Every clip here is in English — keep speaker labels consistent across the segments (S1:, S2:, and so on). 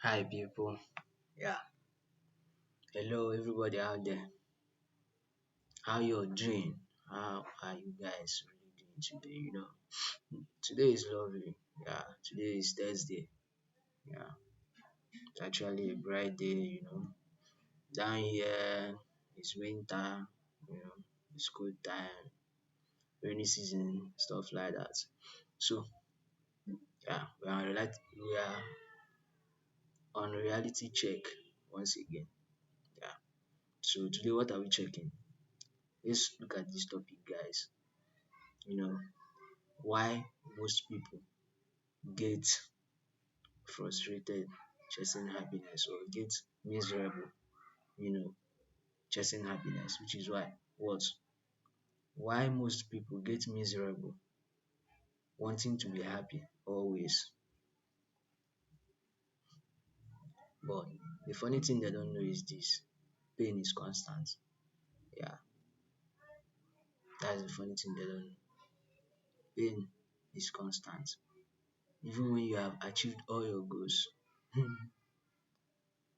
S1: Hi people. Yeah. Hello everybody out there. How you doing? How are you guys really doing today? Today is lovely. Yeah. Today is Thursday. Yeah. It's actually a bright day. Down here it's winter, it's good time, rainy season, stuff like that. So yeah, we are on reality check once again. Yeah. So today what are we checking? Let's look at this topic, guys. You know, why most people get frustrated chasing happiness or get miserable, you know, chasing happiness, which is why most people get miserable wanting to be happy always. But the funny thing they don't know is this: pain is constant. Yeah, that's the funny thing they don't know. Pain is constant. Even when you have achieved all your goals,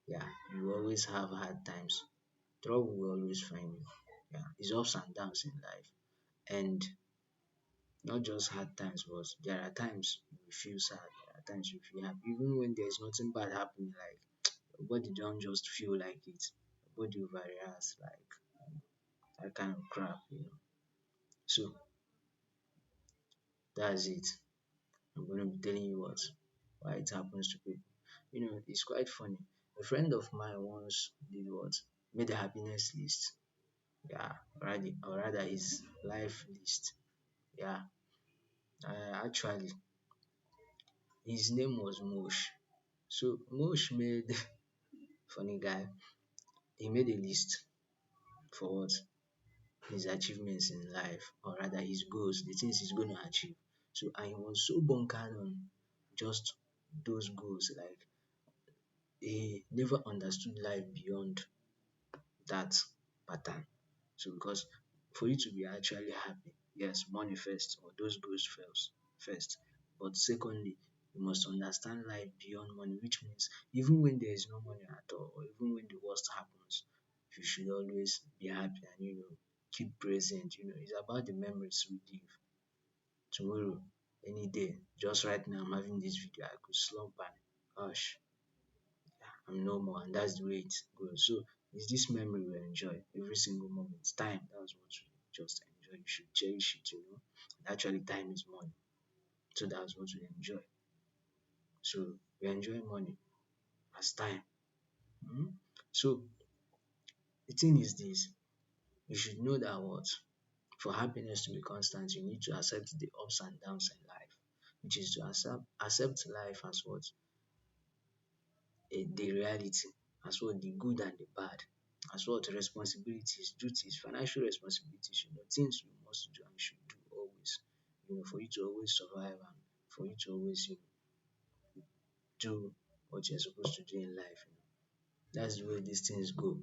S1: yeah, you always have hard times. Trouble will always find you. Yeah, it's ups and downs in life. And not just hard times, but there are times you feel sad, there are times you feel happy. Even when there's nothing bad happening, like your body don't just feel like it. Your body overreacts like that kind of crap. So that's it. I'm gonna be telling you why it happens to people. It's quite funny. A friend of mine once did what? Made a happiness list. Yeah, or rather his life list. Yeah. Actually, his name was Mosh. So Mosh made funny guy. He made a list for what? His achievements in life, or rather his goals, the things he's gonna achieve. So and he was so bunkered on just those goals, like he never understood life beyond that pattern. So because for you to be actually happy, yes, money first or those goals first. But secondly, you must understand life beyond money, which means even when there is no money at all, or even when the worst happens, you should always be happy and keep present. It's about the memories we live. Tomorrow, any day, just right now I'm having this video, I could slump and gosh, I'm no more, and that's the way it goes. So it's this memory we enjoy every single moment. Time, that's what we just enjoy. You should cherish it. And actually, time is money. So that's what we enjoy. So we enjoy money as time. Mhm. So the thing is this: you should know that what for happiness to be constant, you need to accept the ups and downs in life, which is to accept life as what the reality, as what the good and the bad, as what responsibilities, duties, financial responsibilities, things you must do and should do always, for you to always survive and for you to always, do what you're supposed to do in life. That's the way these things go.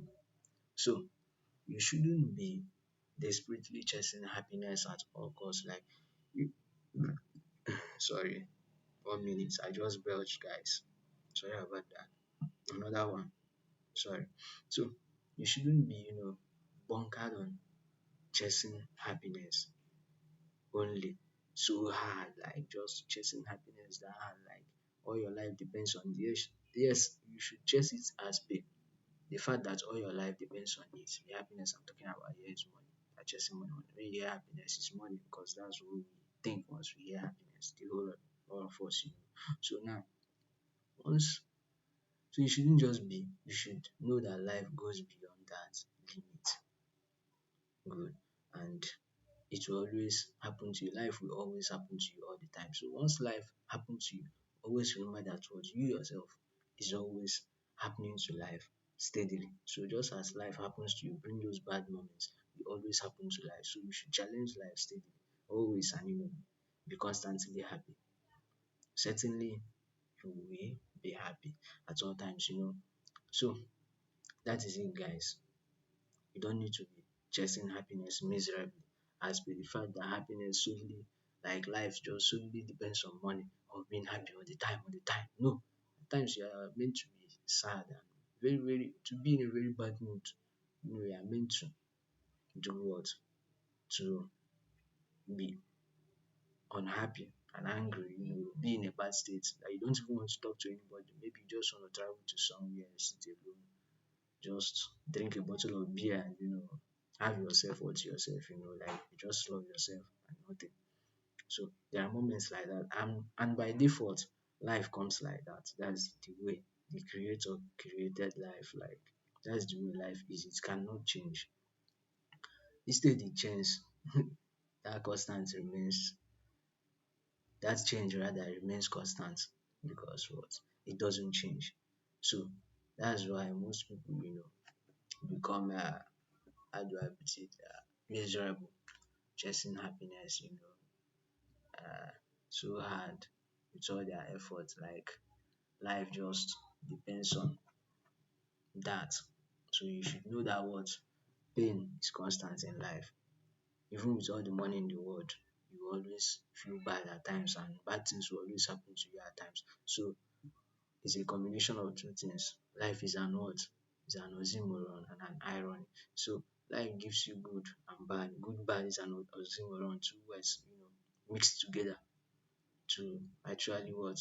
S1: So you shouldn't be desperately chasing happiness at all costs. Like, you, sorry, 1 minute, I just belched, guys. Sorry about that. Another one. Sorry. So you shouldn't be, bunkered on chasing happiness only so hard, like just chasing happiness that hard, like all your life depends on this. Yes, you should chase it as big. The fact that all your life depends on it, the happiness I'm talking about here is money. You're chasing money. When you hear happiness, it's money because that's what we think once we hear happiness. The whole of all of us. So now, once so you shouldn't just be. You should know that life goes beyond that limit. Good. And it will always happen to you. Life will always happen to you all the time. So once life happens to you, always remember that what you yourself is always happening to life steadily. So just as life happens to you, bring those bad moments, it always happen to life. So you should challenge life steadily, always, and be constantly happy. Certainly you will be happy at all times. So that is it, guys. You don't need to be chasing happiness miserably as per the fact that happiness solely, like life just solely depends on money or being happy all the time, all the time. No, Sometimes you are meant to be sad and very to be in a very bad mood. You are meant to do what? To be unhappy and angry, be in a bad state that you don't even want to talk to anybody. Maybe you just want to travel to somewhere and sit alone, just drink a bottle of beer and have yourself all to yourself, like you just love yourself and nothing. So there are moments like that. And by default, life comes like that. That's the way the creator created life. Like that's the way life is. It cannot change. Instead it changes. That constant remains that change rather remains constant because what? It doesn't change. So that's why most people, become how do I put it, miserable, chasing happiness, uh, so hard with all their efforts. Like life just depends on that. So you should know that what pain is constant in life. Even with all the money in the world, you always feel bad at times and bad things will always happen to you at times. So it's a combination of two things. Life is an what? Is an oxymoron and an irony. So life gives you good and bad. Good bad is an oxymoron, two words, mixed together to actually what?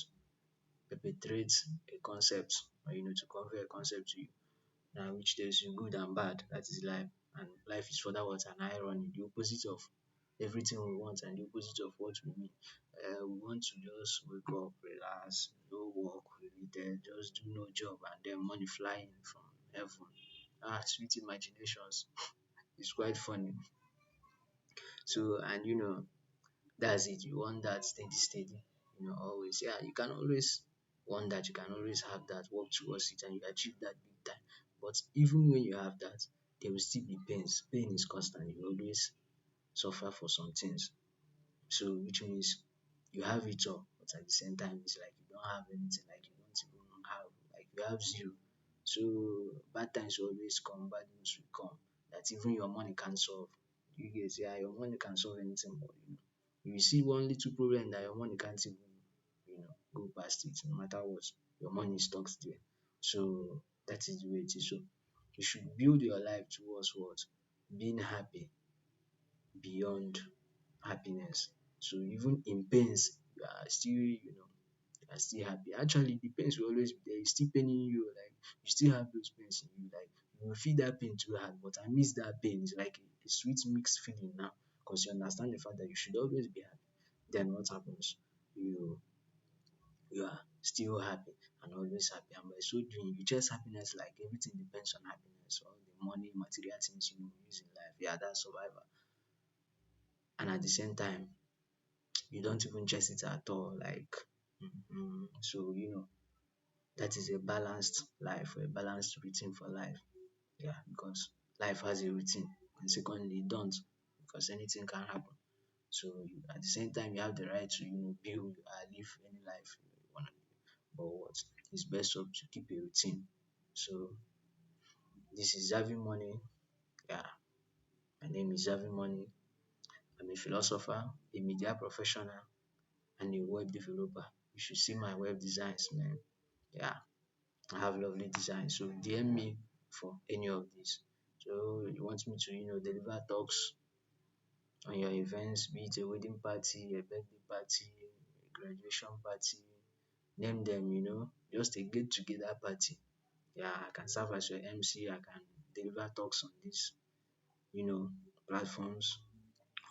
S1: Perpetrate a concept or to convey a concept to you. Now which tells you good and bad, that is life. And life is further what? An irony, the opposite of everything we want and the opposite of what we need. We want to just wake up, relax, no work related, just do no job and then money flying from heaven. Sweet imaginations. It's quite funny. So and that's it. You want that steady, always. Yeah, you can always want that, you can always have that, work towards it and you achieve that big time. But even when you have that, there will still be pains. Pain is constant. You always suffer for some things. So which means you have it all, but at the same time it's like you don't have anything, like you don't even have like you have zero. So bad times will always come, bad news will come that even your money can't solve. You guys, yeah, your money can solve anything, but you see one little problem that your money can't even, go past it, no matter what. Your money is stuck there. So that is the way it is. So you should build your life towards what? Being happy beyond happiness. So even in pains, you are still happy. Actually, the pains will always be there. It's still paining you. Like you still have those pains in you. Like you will feel that pain too hard, but I miss that pain. It's like a sweet mixed feeling now because you understand the fact that you should always be happy. Then what happens? You you are still happy and always happy. And by so doing, you chase happiness like everything depends on happiness. All the money, material things use in life. Yeah, that's survival. And at the same time, you don't even chase it at all. Like, so that is a balanced life, or a balanced routine for life. Yeah, because life has a routine, and secondly, it don't because anything can happen. So at the same time, you have the right to build live any life you want to live. But what is best up to keep a routine. So this is Zavin Money. Yeah, my name is Zavin Money. I'm a philosopher, a media professional, and a web developer. You should see my web designs, man. Yeah, I have lovely designs. So DM me for any of these. So you want me to, deliver talks on your events, be it a wedding party, a birthday party, a graduation party, name them, just a get together party. Yeah, I can serve as your MC. I can deliver talks on these, you know, platforms,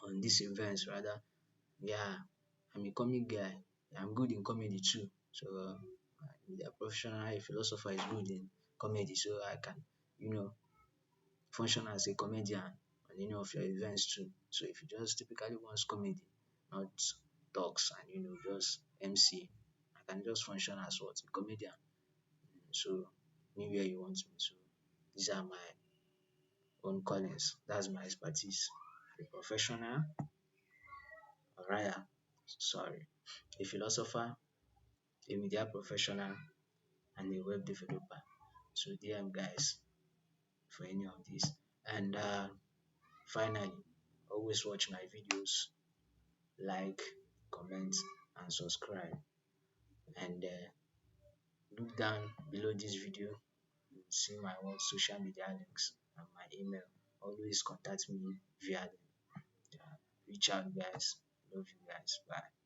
S1: on these events rather. Yeah, I'm a comic guy. I'm good in comedy too. So the professional philosopher is good in comedy, so I can, you know, function as a comedian on any of your events too. So if you just typically want comedy, not talks and just MC, I can just function as what a comedian. So anywhere you want me. So these are my own callings. That's my expertise. A professional, alright, sorry, a philosopher, a media professional, and a web developer. So DM guys for any of these. And finally, always watch my videos, like, comment, and subscribe. And look down below this video, you will see my own social media links and my email. Always contact me via them. Yeah. Reach out, guys. Love you guys. Bye.